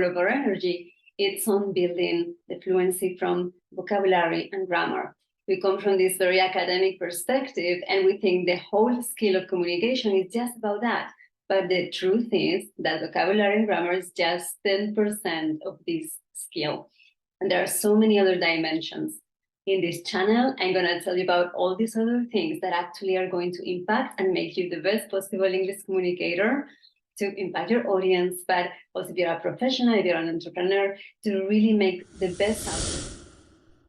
all of our energy, it's on building the fluency from vocabulary and grammar. We come from this very academic perspective, and we think the whole skill of communication is just about that. But the truth is that vocabulary and grammar is just 10% of this skill. And there are so many other dimensions. In this channel, I'm going to tell you about all these other things that actually are going to impact and make you the best possible English communicator, to impact your audience, but also if you're a professional, if you're an entrepreneur, to really make the best out of it.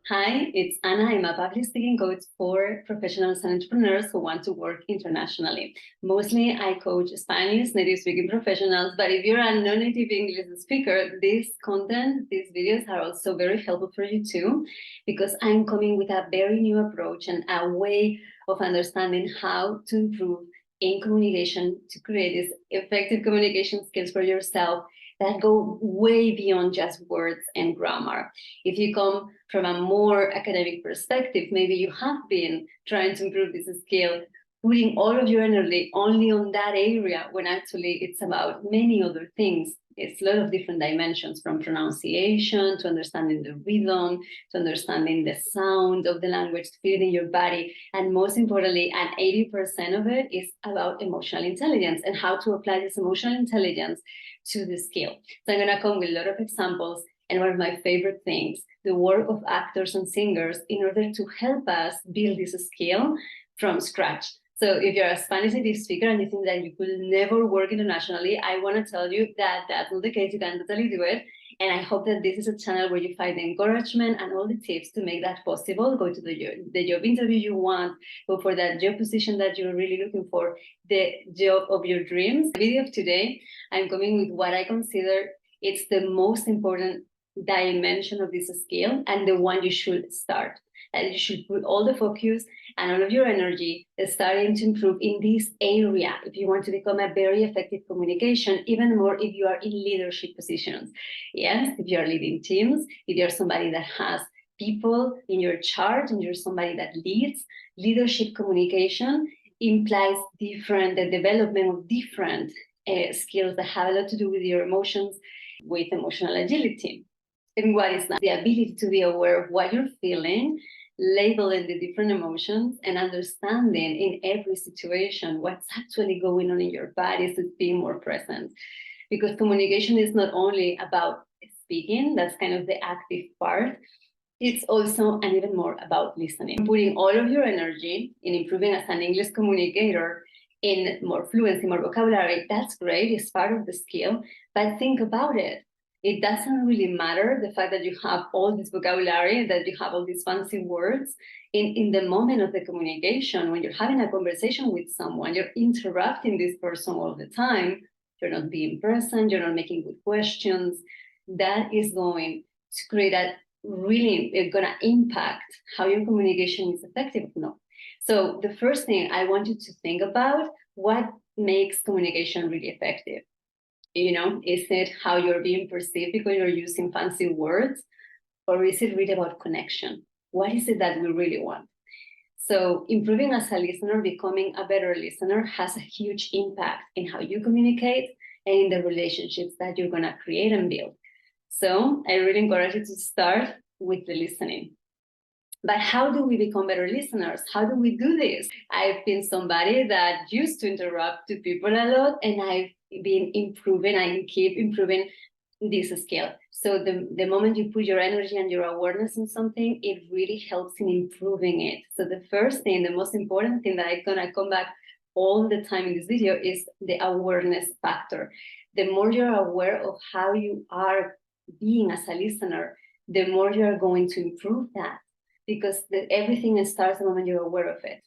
Hi, it's Anna. I'm a public speaking coach for professionals and entrepreneurs who want to work internationally. Mostly I coach Spanish native speaking professionals, but if you're a non-native English speaker, this content, these videos are also very helpful for you too, because I'm coming with a very new approach and a way of understanding how to improve in communication, to create these effective communication skills for yourself that go way beyond just words and grammar. If you come from a more academic perspective, maybe you have been trying to improve this skill, putting all of your energy only on that area, when actually it's about many other things. It's a lot of different dimensions, from pronunciation to understanding the rhythm, to understanding the sound of the language, to feel it in your body. And most importantly, and 80% of it is about emotional intelligence and how to apply this emotional intelligence to the skill. So I'm going to come with a lot of examples, and one of my favorite things, the work of actors and singers in order to help us build this skill from scratch. So if you're a Spanish native speaker and you think that you could never work internationally, I want to tell you that that's not the case. You can totally do it. And I hope that this is a channel where you find the encouragement and all the tips to make that possible. Go to the job interview you want, go for that job position that you're really looking for, the job of your dreams. The video of today, I'm coming with what I consider it's the most important dimension of this skill, and the one you should start. And you should put all the focus and all of your energy starting to improve in this area if you want to become a very effective communication, even more if you are in leadership positions. Yes, if you're leading teams, if you're somebody that has people in your charge and you're somebody that leads, leadership communication implies the development of different skills that have a lot to do with your emotions, with emotional agility. And what is that? The ability to be aware of what you're feeling, labeling the different emotions, and understanding in every situation what's actually going on in your body, so being more present. Because communication is not only about speaking, that's kind of the active part, it's also and even more about listening. Putting all of your energy in improving as an English communicator, in more fluency, more vocabulary, that's great, it's part of the skill, but think about it. It doesn't really matter the fact that you have all this vocabulary, that you have all these fancy words. In the moment of the communication, when you're having a conversation with someone, you're interrupting this person all the time, you're not being present, you're not making good questions. That is going to create a really, it's going to impact how your communication is effective or not. So the first thing I want you to think about, what makes communication really effective? You know, is it how you're being perceived because you're using fancy words? Or is it really about connection? What is it that we really want? So improving as a listener, becoming a better listener, has a huge impact in how you communicate and in the relationships that you're going to create and build. So I really encourage you to start with the listening. But how do we become better listeners? How do we do this? I've been somebody that used to interrupt to people a lot, and I've been improving, I keep improving this skill. So the moment you put your energy and your awareness on something, it really helps in improving it. So the first thing, the most important thing that I'm gonna come back all the time in this video is the awareness factor. The more you're aware of how you are being as a listener, the more you're going to improve that, because everything starts the moment you're aware of it.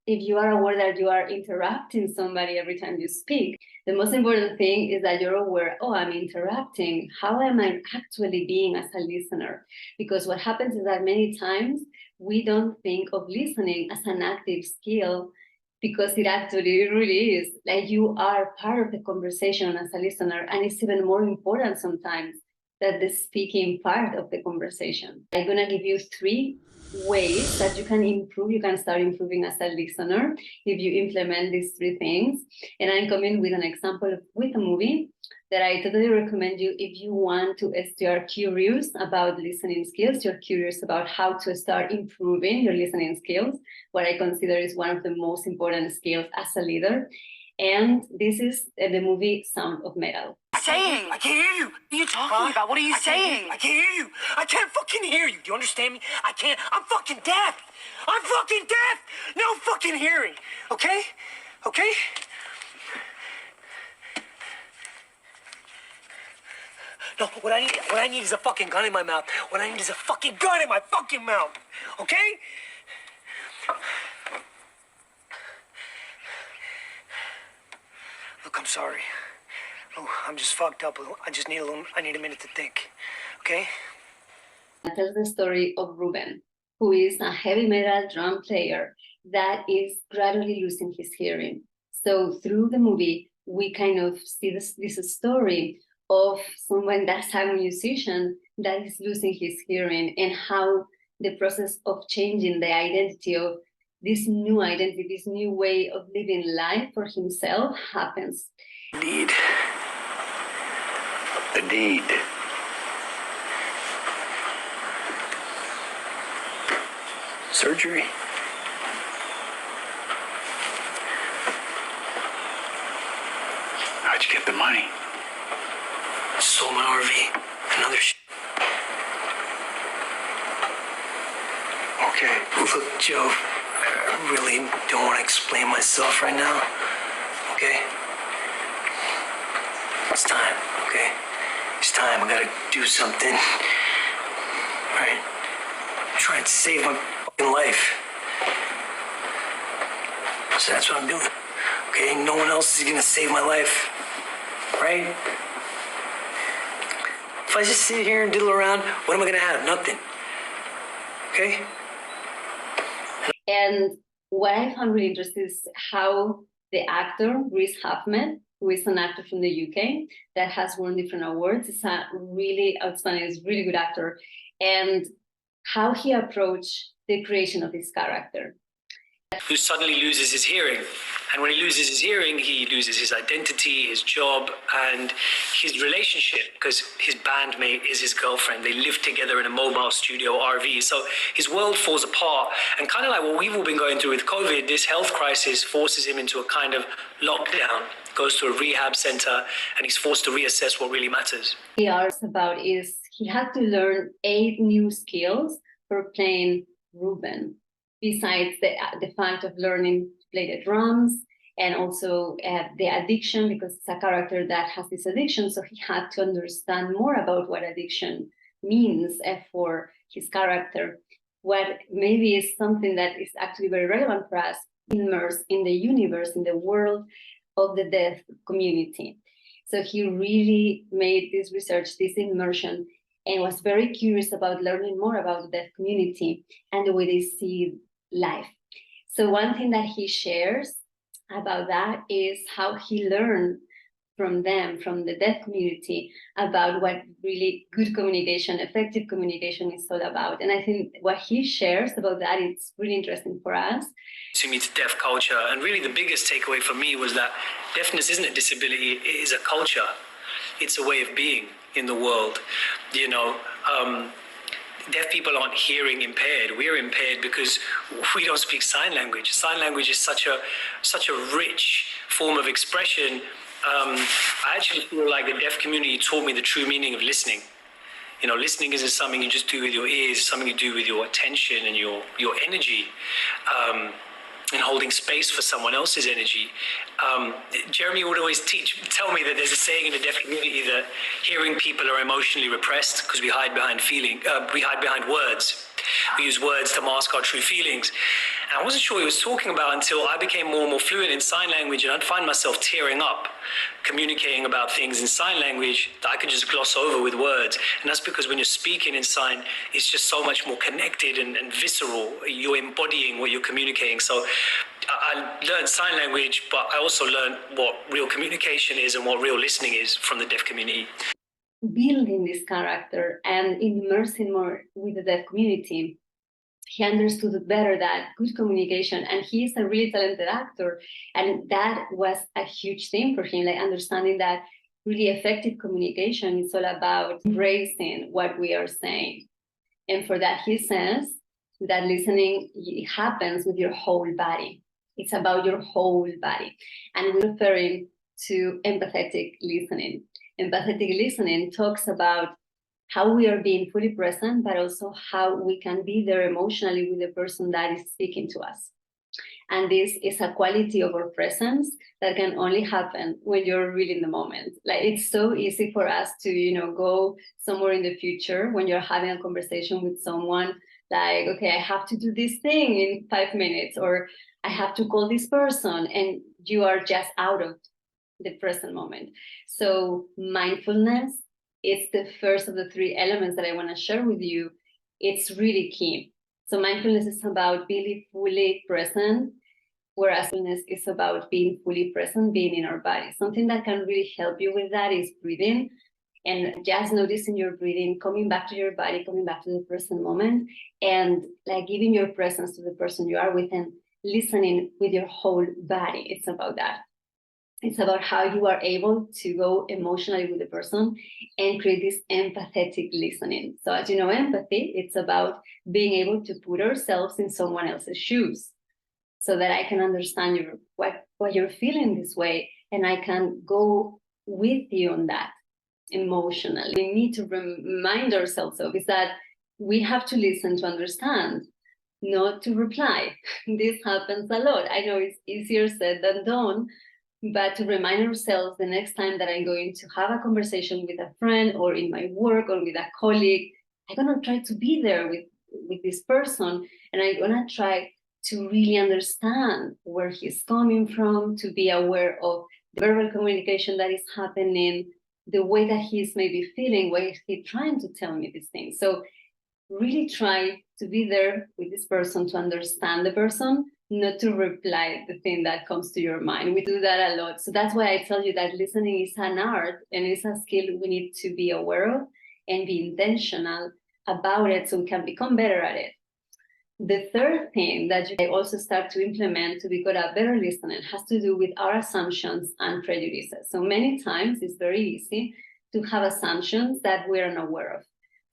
If you are aware that you are interrupting somebody every time you speak, the most important thing is that you're aware, oh, I'm interrupting. How am I actually being as a listener? Because what happens is that many times we don't think of listening as an active skill, because it actually really is. Like, you are part of the conversation as a listener, and it's even more important sometimes than the speaking part of the conversation. I'm gonna give you 3 ways that you can improve. You can start improving as a listener if you implement these 3 things. And I'm coming with an example with a movie that I totally recommend you if you want to, if you are curious about listening skills, you're curious about how to start improving your listening skills, what I consider is one of the most important skills as a leader. And this is the movie Sound of Metal. Saying? I can't hear you. What are you talking about? What are you saying? I can't hear you. I can't fucking hear you. Do you understand me? I can't. I'm fucking deaf. I'm fucking deaf. No fucking hearing. Okay? Okay? No, what I need is a fucking gun in my mouth. What I need is a fucking gun in my fucking mouth. Okay? Look, I'm sorry. Oh, I'm just fucked up. I need a minute to think. Okay? It tells the story of Ruben, who is a heavy metal drum player that is gradually losing his hearing. So through the movie, we kind of see this story of someone that's a musician that is losing his hearing, and how the process of changing the identity of this new identity, this new way of living life for himself happens. Indeed. Indeed. Surgery. How'd you get the money? Sold my RV. Another Okay. Look, Joe, I really don't want to explain myself right now. Okay? It's time, okay? It's time. I gotta do something. Right? I'm trying to save my fucking life. So that's what I'm doing. Okay? No one else is gonna save my life. Right? If I just sit here and diddle around, what am I gonna have? Nothing. Okay? And what I found really interesting is how the actor, Reese Huffman, who is an actor from the UK that has won different awards, is a really outstanding, is a really good actor, and how he approached the creation of his character. Who suddenly loses his hearing. And when he loses his hearing, he loses his identity, his job, and his relationship, because his bandmate is his girlfriend. They live together in a mobile studio RV. So his world falls apart. And kind of like what we've all been going through with COVID, this health crisis forces him into a kind of lockdown, goes to a rehab center, and he's forced to reassess what really matters. He asks about is he had to learn 8 new skills for playing Ruben, besides the fact of learning to play the drums, and also the addiction, because it's a character that has this addiction. So he had to understand more about what addiction means for his character. What maybe is something that is actually very relevant for us, immersed in the universe, in the world of the deaf community. So he really made this research, this immersion, and was very curious about learning more about the deaf community and the way they see life. So one thing that he shares about that is how he learned from them, from the deaf community, about what really good communication, effective communication is all about. And I think what he shares about that is really interesting for us. To me, to deaf culture, and really the biggest takeaway for me was that deafness isn't a disability, it is a culture. It's a way of being in the world. You know, deaf people aren't hearing impaired. We're impaired because we don't speak sign language. Sign language is such a rich form of expression. I actually feel like the deaf community taught me the true meaning of listening. You know, listening isn't something you just do with your ears, it's something you do with your attention and your energy. And holding space for someone else's energy. Jeremy would always tell me that there's a saying in the deaf community that hearing people are emotionally repressed because we hide behind words. We use words to mask our true feelings. And I wasn't sure what he was talking about until I became more and more fluent in sign language, and I'd find myself tearing up, communicating about things in sign language that I could just gloss over with words. And that's because when you're speaking in sign, it's just so much more connected and visceral. You're embodying what you're communicating. So I learned sign language, but I also learned what real communication is and what real listening is from the deaf community. Building this character and immersing more with the deaf community, he understood better that good communication, and he's a really talented actor, and that was a huge thing for him, like understanding that really effective communication is all about embracing what we are saying. And for that, he says that listening happens with your whole body. It's about your whole body. And we're referring to empathetic listening. Empathetic listening talks about how we are being fully present, but also how we can be there emotionally with the person that is speaking to us. And this is a quality of our presence that can only happen when you're really in the moment. Like, it's so easy for us to, go somewhere in the future when you're having a conversation with someone, like, okay, I have to do this thing in 5 minutes, or I have to call this person, and you are just out of the present moment. So mindfulness is the first of the 3 elements that I want to share with you. It's really key. So mindfulness is about being fully present, whereas mindfulness is about being fully present, being in our body. Something that can really help you with that is breathing, and just noticing your breathing, coming back to your body, coming back to the present moment, and like giving your presence to the person you are with and listening with your whole body. It's about that. It's about how you are able to go emotionally with the person and create this empathetic listening. So as you know, empathy, it's about being able to put ourselves in someone else's shoes so that I can understand what you're feeling this way, and I can go with you on that emotionally. We need to remind ourselves of is that we have to listen to understand, not to reply. This happens a lot. I know it's easier said than done, but to remind ourselves the next time that I'm going to have a conversation with a friend or in my work or with a colleague, I'm going to try to be there with this person, and I'm going to try to really understand where he's coming from, to be aware of the verbal communication that is happening, the way that he's maybe feeling, why is he trying to tell me these things. So really try to be there with this person to understand the person, not to reply the thing that comes to your mind. We do that a lot. So that's why I tell you that listening is an art and it's a skill we need to be aware of and be intentional about it so we can become better at it. The third thing that you can also start to implement to become a better listener has to do with our assumptions and prejudices. So many times it's very easy to have assumptions that we're unaware of.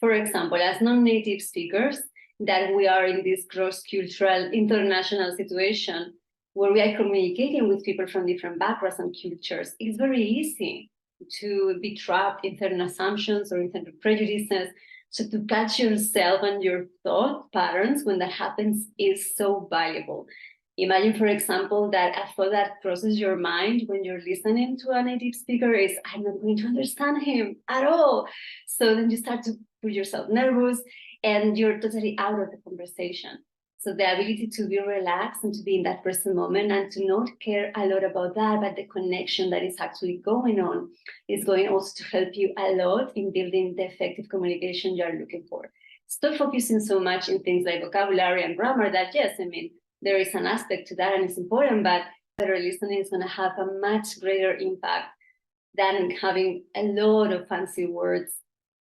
For example, as non-native speakers, that we are in this cross-cultural international situation where we are communicating with people from different backgrounds and cultures, it's very easy to be trapped in certain assumptions or in certain prejudices. So to catch yourself and your thought patterns when that happens is so valuable. Imagine, for example, that a thought that crosses your mind when you're listening to a native speaker is, I'm not going to understand him at all. So then you start to put yourself nervous and you're totally out of the conversation. So the ability to be relaxed and to be in that present moment and to not care a lot about that, but the connection that is actually going on is going also to help you a lot in building the effective communication you're looking for. Stop focusing so much in things like vocabulary and grammar that, yes, I mean, there is an aspect to that and it's important, but better listening is going to have a much greater impact than having a lot of fancy words.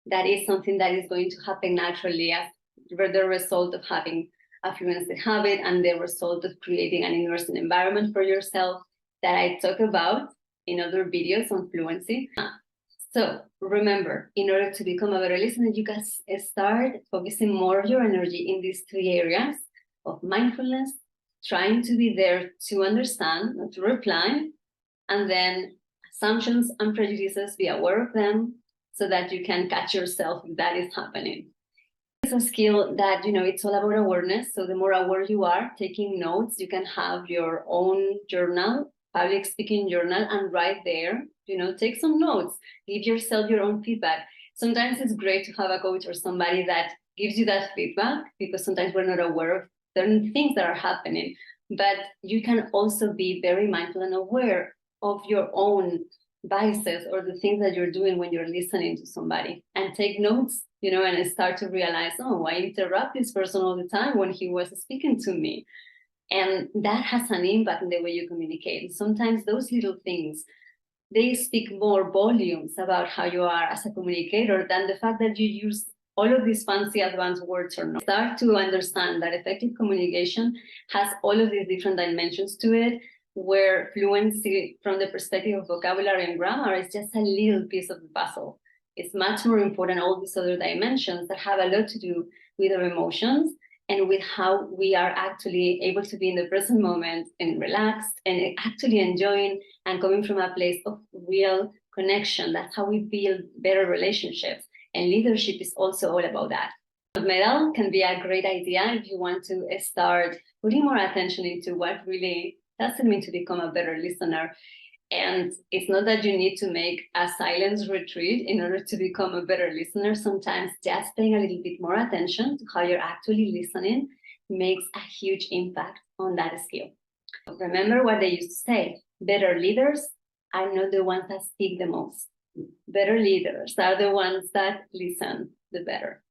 That is something that is going to happen naturally as the result of having a fluency habit and the result of creating an interesting environment for yourself that I talk about in other videos on fluency. So remember, in order to become a better listener, you can start focusing more of your energy in these 3 areas of mindfulness, trying to be there to understand, not to reply, and then assumptions and prejudices, be aware of them so that you can catch yourself if that is happening. It's a skill that, it's all about awareness. So the more aware you are, taking notes, you can have your own journal, public speaking journal, and write there, take some notes, give yourself your own feedback. Sometimes it's great to have a coach or somebody that gives you that feedback because sometimes we're not aware of certain things that are happening, but you can also be very mindful and aware of your own biases or the things that you're doing when you're listening to somebody and take notes, and start to realize, oh, I interrupt this person all the time when he was speaking to me. And that has an impact in the way you communicate. And sometimes those little things, they speak more volumes about how you are as a communicator than the fact that you use all of these fancy advanced words or not. Start to understand that effective communication has all of these different dimensions to it, where fluency from the perspective of vocabulary and grammar is just a little piece of the puzzle. It's much more important, all these other dimensions that have a lot to do with our emotions and with how we are actually able to be in the present moment and relaxed and actually enjoying and coming from a place of real connection. That's how we build better relationships. And leadership is also all about that. A medal can be a great idea if you want to start putting more attention into what really does it mean to become a better listener. And it's not that you need to make a silence retreat in order to become a better listener. Sometimes just paying a little bit more attention to how you're actually listening makes a huge impact on that skill. Remember what they used to say, better leaders are not the ones that speak the most. Better leaders are the ones that listen the better.